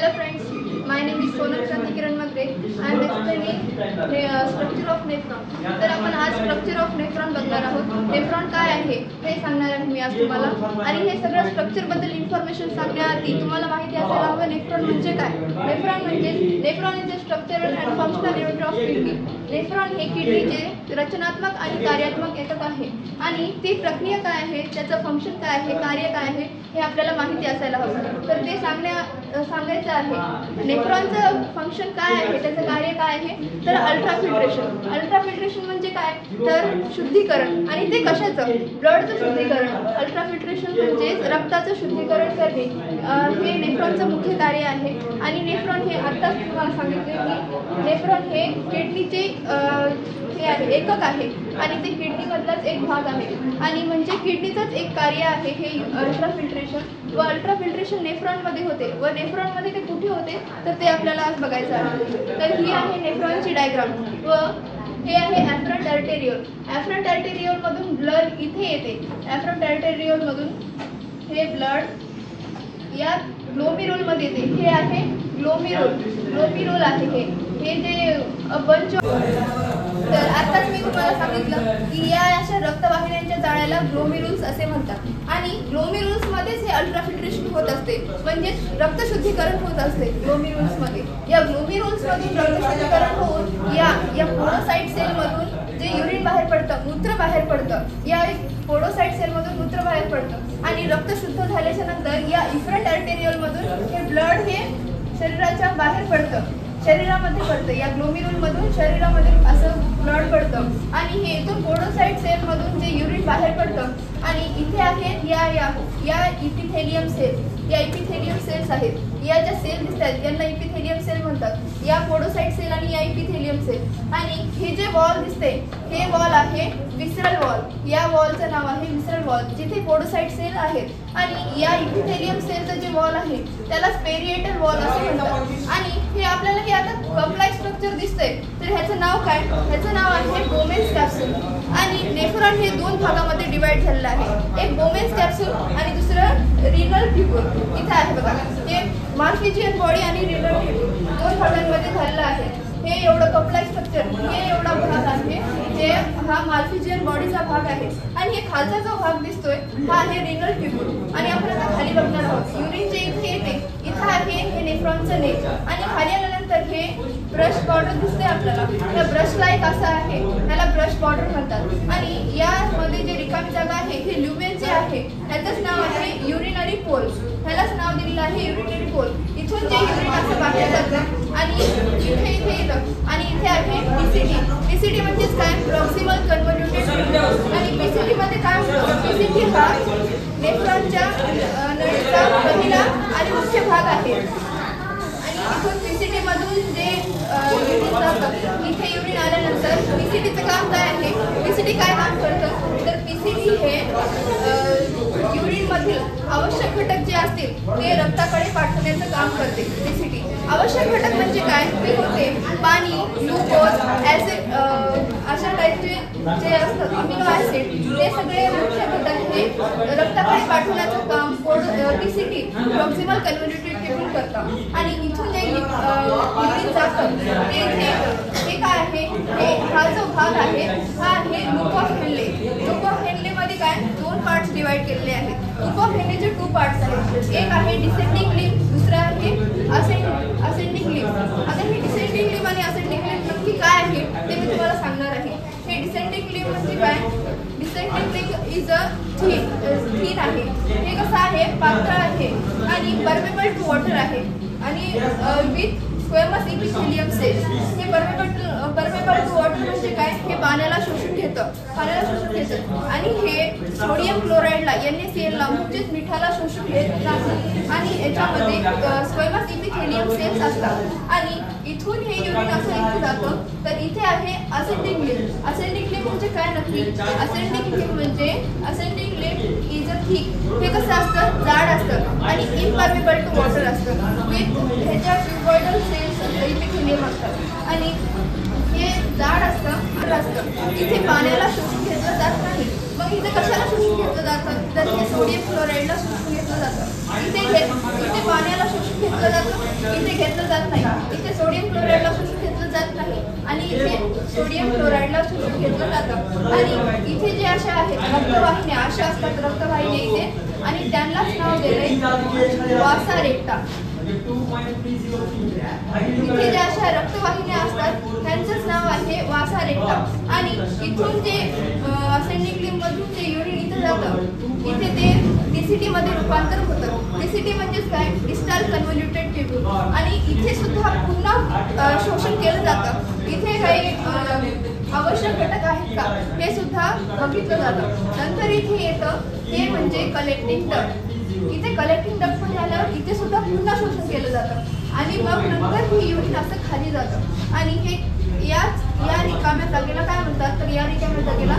Hello friends, my name is Sonal Kranti Kiran Magre. I am explaining structure of nephron. तर आपण आज structure of nephron बघणार आहोत. Nephron काय आहे हे सांगणार आहे मी आज तुम्हाला. आणि हे सगळं स्ट्रक्चर बद्दल इन्फॉर्मेशन सांगण्याआधी तुम्हाला माहिती असायला हवं नेफ्रॉन म्हणजे काय. Nephron is a structural and functional unit of kidney. Nephron हे किडनीचे रचनात्मक आणि कार्यात्मक एकक आहे आणि ती प्रक्रिया काय आहे, त्याचं फंक्शन काय आहे, कार्य काय आहे हे आपल्याला माहिती असायला हवं. तर ते सांगायचं आहे. नेफ्रॉनचं फंक्शन काय आहे, त्याचं कार्य काय आहे, तर अल्ट्राफिल्ट्रेशन. अल्ट्राफिल्ट्रेशन म्हणजे काय, तर शुद्धीकरण. आणि ते कशाचं, ब्लडचं शुद्धीकरण. अल्ट्राफिल्ट्रेशन म्हणजे रक्ताचं शुद्धीकरण करणे हे नेफ्रॉनचं मुख्य कार्य आहे. आणि नेफ्रॉन हे आत्ताच तुम्हाला सांगितले की नेफ्रॉन हे किडनीचे हे आहे, एकक आहे आणि ते किडनीमधलाच एक भाग आहे. आणि म्हणजे किडनीचंच एक कार्य आहे हे अल्ट्राफिल्ट्रेशन. व अल्ट्राफिल्ट्रेशन नेफ्रॉनमध्ये होते व नेफ्रॉनमध्ये ते कुठे होते तर ते आपल्याला आज बघायचं आहे. तर ही आहे नेफ्रॉनची डायग्राम व हे आहे ॲफ्रंट आर्टेरियोल. ॲफ्रंट आर्टेरियोलमधून ब्लड इथे येते. ॲफ्रंट आर्टेरियोलमधून हे ब्लड या ग्लोमेरुलमध्ये येते. हे आहे ग्लोमेरुल आहे हे जे बंच. तर आताच मी तुम्हाला सांगितलं की या अशा रक्तवाहिन्यांच्या जाळ्याला ग्लोमेरुल्स असे म्हणतात. आणि ग्लोमेरुल्समध्येच हे अल्ट्राफिल्ट्रेशन होत असते, म्हणजे रक्तशुद्धीकरण होत असते ग्लोमेरुल्समध्ये. या ग्लोमेरुल्समधून रक्तशुद्धीकरण होऊन या पोडोसाइट सेलमधून जे युरिन बाहेर पडतं, मूत्र बाहेर पडतं, या पोडोसाइट सेलमधून मूत्र बाहेर पडतं. आणि रक्त शुद्ध झाल्याच्या नंतर या इफ्रंट आर्टेरियोलमधून हे ब्लड हे शरीराच्या बाहेर पडतं, शरीरामध्ये पडतं. या ग्लोमेरुलमधून शरीरामध्ये असं ब्लड पडतं आणि हे इथून पोडोसाइट सेलमधून जे युरिन बाहेर पडतं. आणि इथे आहेत या इपिथेलियम सेल. या इपिथेलियम सेल्स आहेत. या ज्या सेल दिसतात यांना इपिथेलियम सेल म्हणतात. या पोडोसाइट सेल आणि या इपिथेलियम सेल. आणि हे जे वॉल दिसते हे वॉल आहे विसरल वॉल. या वॉलचं नाव आहे विसरल वॉल, जिथे पोडोसाइट सेल आहेत. आणि या इपिथेलियम सेलचं जे वॉल आहे त्याला पेरिएटल वॉल असं म्हणतात. आणि हे आपल्याला हे आता कप लाईक स्ट्रक्चर दिसतंय तर ह्याचं नाव काय, ह्याचं नाव आहे बोमेन्स कॅप्सूल. आणि नेफ्रॉन हे दोन भागामध्ये डिवाइड झालेलं आहे. एक बोमेन्स कॅप्सूल आणि दुसरं रिनल ट्यूब्यूल. इथे आहे बघा, हे मार्फिजियन बॉडी आणि रिनल ट्यूब्यूल दोन भागांमध्ये झालेलं आहे. हे एवढं कपलाय स्ट्रक्चर, हे एवढा भाग आहे, हे हा मार्फिजियन बॉडीचा भाग आहे. आणि हे खालचा जो भाग दिसतोय हा आहे रिनल ट्यूब्यूल. आणि आपण आता खाली बघणार आहोत. युरिनचे इथे येते, इथं आहे हे नेफ्रॉनचं नेक. आणि खाली आल्यानंतर हे ब्रश बॉर्डर दिसते आपल्याला. त्या ब्रश लाईक असं आहे, त्याला ब्रश बॉर्डर म्हणतात. आणि यामध्ये जे रिकामी जागा आहे हे ल्युमेन जे आहे ह्याचंच नाव आहे युरिनरी पोल. ह्यालाच नाव दिलेलं आहे युरिनरी पोल. इथून जे युरिन असं बाहेर जातं आणि इथे येतं. आणि इथे आहे पीसीटी. पीसीटी म्हणजेच काय, प्रॉक्सिमल कन्व्होल्युटेड ट्यूब्यूल. आणि पीसीटी मध्ये काय होतं, पीसीटी हा नेफ्रॉनच्या नळीचा पहिला आणि मुख्य भाग आहे. आणि इथून पीसीटी मधून जे युरिन जातं, इथे युरिन आल्यानंतर पीसीटीचं काम काय आहे, पीसीटी काय काम करतं तर पीसीटी हे युरिन मधील आवश्यक घटक जे असतील ते रक्ताकडे पाठवण्याचं काम करते. पीसीटी आवश्यक घटक म्हणजे काय, ते होते पाणी, ग्लुकोज, ॲसिड, अशा टाईपचे जे असतात अमिनो ॲसिड, ते सगळे मुख्य घटक हे रक्ताकडे पाठवण्याचं काम पीसीटी प्रॉक्सिमल कन्व्होल्युटेड ट्यूब्यूल करतं. आणि इथून जे युरिन जातं ते इथे येतं. हे काय आहे, हे हा जो भाग आहे हा आहे loop of Henley. Loop of हेनलेमध्ये काय दोन पार्ट्स डिवाइड केलेले आहेत. लूप ऑफ हेनलेचे 2 पार्ट्स आहेत. एक आहे डिसेंडिंग लिम्ब, दुसरा आहे असेंडिंग लिम्ब. आता हे डिसेंडिंग लिम्ब आणि असेंडिंग लिम्ब नक्की काय आहे ते मी तुम्हाला सांगणार आहे. हे डिसेंडिंग लिम्ब म्हणजे काय, descending limb is a thin आहे. हे कसं आहे, पातळ आहे आणि परमेबल टू वॉटर आहे. आणि विथ स्क्वेमस इपिथेलियम सेल्स. हे परमेबल टू वॉटर म्हणजे काय, हे पाण्याला शोषून घेतं, आणि हे सोडियम क्लोराईडला NaCl ला म्हणजेच मिठाला शोषून घेत नाही. आणि याच्यामध्ये स्क्वेमस इपिथेलियम सेल्स असतात. आणि इथून हे युरिन असं इथे जातं तर इथे आहे असेंडिंग लिम्ब. असेंडिंग लिम्ब म्हणजे काय नक्की, असेंडिंग लिम्ब म्हणजे ascending limb is a thick. हे कसं असतं, जाड असतं आणि इम्परमेबल टू वॉटर असतं. विथ ह्याच्या ट्युबॉइडल सेल्स इपिथेलियम असतात. आणि हे जाड असतं, इथे पाण्याला शोषून घेतलं जात नाही. मग इथे कशाला शोषून घेतलं जातं तर हे सोडियम क्लोराईडला शोषून घेतलं जातं. इथे पाण्याला शोषून घेतलं जातं इथे घेतलं जात नाही. इथे सोडियम क्लोराईडला शोषून घेतलं जात नाही आणि इथे सोडियम क्लोराईडला शोषून घेतलं जातं. आणि इथे जे अशा आहेत रक्तवाहिन्या, अशा असतात रक्तवाहिन्या इथे, आणि त्यांनाच नाव दिलंय वासा रेक्टा. इथे ज्या अशा रक्तवाहिन्या असतात त्यांचंच नाव आहे वासा रेक्टा. आणि इथून जे असेंडिंग लिम्फ मधून जे युरिन इथे जातं, इथे ते DCT मध्ये रूपांतर होतं. DCT म्हणजेच काय, डिस्टल कन्व्होल्युटेड ट्यूब्यूल. आणि इथे सुद्धा पुन्हा शोषण केलं जातं. इथे काही आवश्यक घटक आहेत का हे सुद्धा बघितलं जातं. नंतर इथे येतं हे म्हणजे कलेक्टिंग डक्ट. इथे कलेक्टिंग डक्ट मध्ये आल्यावर इथे सुद्धा पुन्हा शोषण केलं जातं आणि मग नंतर हे युरिन असं खाली जातं. आणि हे या रिकाम्या जागेला काय म्हणतात, तर या रिकाम्या जागेला